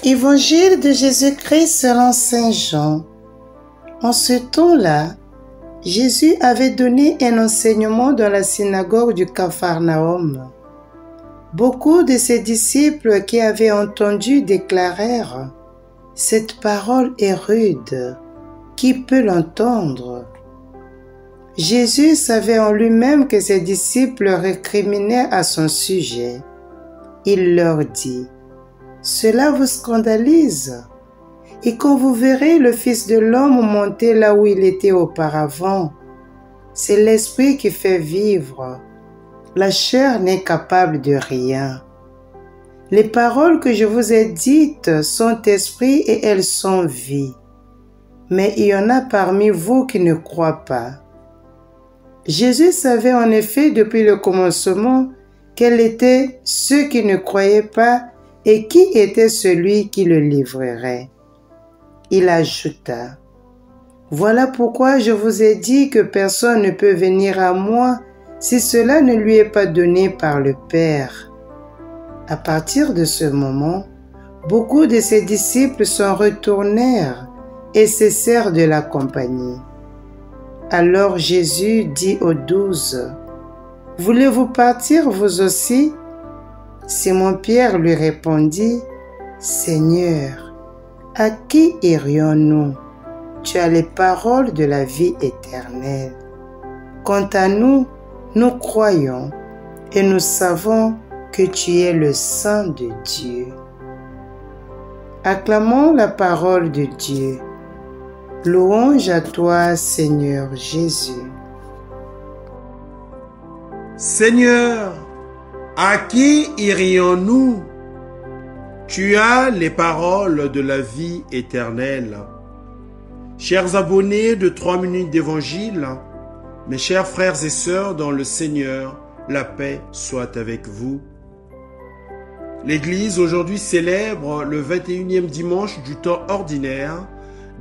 Évangile de Jésus-Christ selon Saint Jean. En ce temps-là, Jésus avait donné un enseignement dans la synagogue du Capharnaüm. Beaucoup de ses disciples qui avaient entendu déclarèrent « Cette parole est rude, qui peut l'entendre ?» Jésus savait en lui-même que ses disciples récriminaient à son sujet. Il leur dit « Cela vous scandalise ? Et quand vous verrez le Fils de l'homme monter là où il était auparavant, c'est l'Esprit qui fait vivre. La chair n'est capable de rien. Les paroles que je vous ai dites sont esprit et elles sont vie. Mais il y en a parmi vous qui ne croient pas. » Jésus savait en effet depuis le commencement quels étaient ceux qui ne croyaient pas et qui était celui qui le livrerait. Il ajouta, « Voilà pourquoi je vous ai dit que personne ne peut venir à moi si cela ne lui est pas donné par le Père. » À partir de ce moment, beaucoup de ses disciples s'en retournèrent et cessèrent de l'accompagner. Alors Jésus dit aux 12, « Voulez-vous partir vous aussi ?» Simon-Pierre lui répondit, « Seigneur, à qui irions-nous? Tu as les paroles de la vie éternelle. Quant à nous, nous croyons et nous savons que tu es le Saint de Dieu. » Acclamons la parole de Dieu. Louange à toi, Seigneur Jésus. Seigneur, à qui irions-nous? Tu as les paroles de la vie éternelle. Chers abonnés de 3 minutes d'évangile, mes chers frères et sœurs dans le Seigneur, la paix soit avec vous. L'Église aujourd'hui célèbre le 21e dimanche du temps ordinaire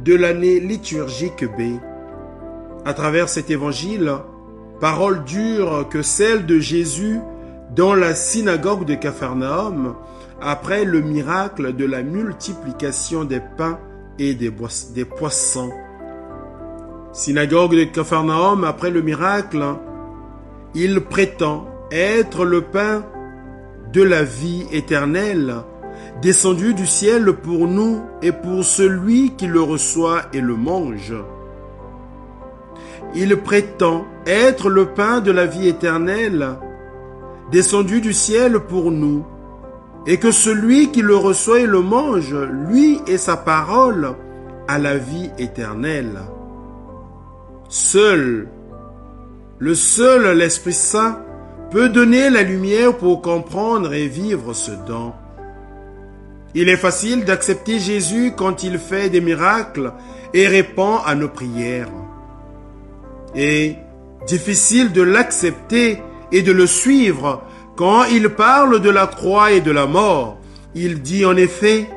de l'année liturgique B. À travers cet évangile, parole dure que celle de Jésus dans la synagogue de Capharnaüm après le miracle de la multiplication des pains et des poissons. Synagogue de Capharnaüm après le miracle, il prétend être le pain de la vie éternelle, descendu du ciel pour nous et pour celui qui le reçoit et le mange. Il prétend être le pain de la vie éternelle, descendu du ciel pour nous, et que celui qui le reçoit et le mange, lui et sa parole, a la vie éternelle. L'Esprit Saint peut donner la lumière pour comprendre et vivre ce don. Il est facile d'accepter Jésus quand il fait des miracles et répond à nos prières. Et difficile de l'accepter et de le suivre quand il parle de la croix et de la mort. Il dit en effet,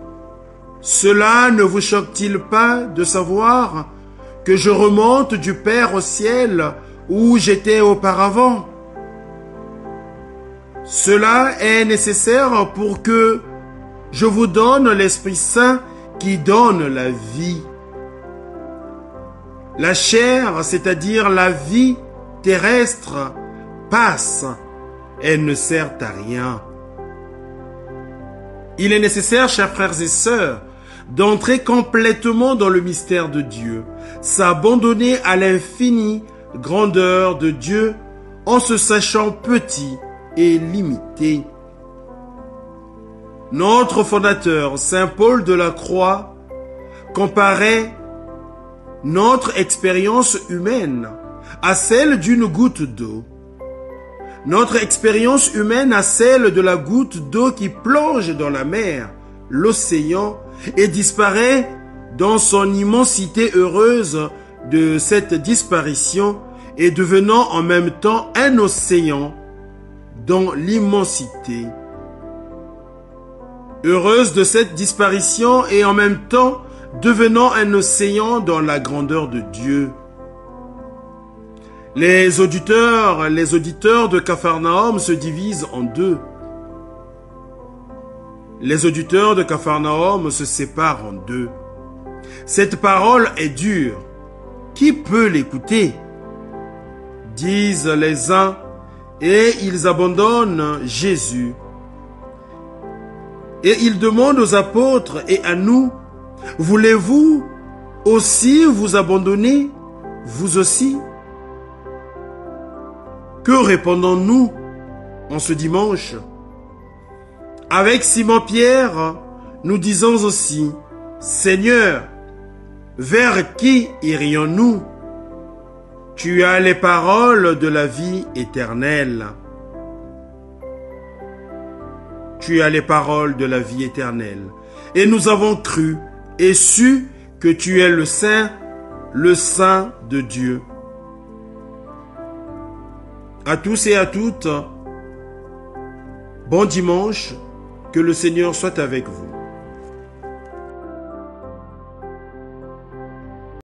« Cela ne vous choque-t-il pas de savoir que je remonte du Père au ciel où j'étais auparavant ? Cela est nécessaire pour que je vous donne l'Esprit Saint qui donne la vie. La chair, c'est-à-dire la vie terrestre, passe, elle ne sert à rien. » Il est nécessaire, chers frères et sœurs, d'entrer complètement dans le mystère de Dieu, s'abandonner à l'infinie grandeur de Dieu en se sachant petit et limité. Notre fondateur, Saint Paul de la Croix, comparait notre expérience humaine à celle d'une goutte d'eau. Notre expérience humaine à celle de la goutte d'eau qui plonge dans la mer, l'océan, et disparaît dans son immensité heureuse de cette disparition et devenant en même temps un océan dans l'immensité. Heureuse de cette disparition et en même temps devenant un océan dans la grandeur de Dieu. Les auditeurs de Capharnaüm se divisent en deux. Les auditeurs de Capharnaüm se séparent en deux. Cette parole est dure. Qui peut l'écouter? Disent les uns, et ils abandonnent Jésus. Et ils demandent aux apôtres et à nous, voulez-vous aussi vous abandonner, vous aussi? Que répondons-nous en ce dimanche? Avec Simon-Pierre, nous disons aussi, Seigneur, vers qui irions-nous? Tu as les paroles de la vie éternelle. Tu as les paroles de la vie éternelle. Et nous avons cru et su que tu es le Saint de Dieu. À tous et à toutes, bon dimanche, que le Seigneur soit avec vous.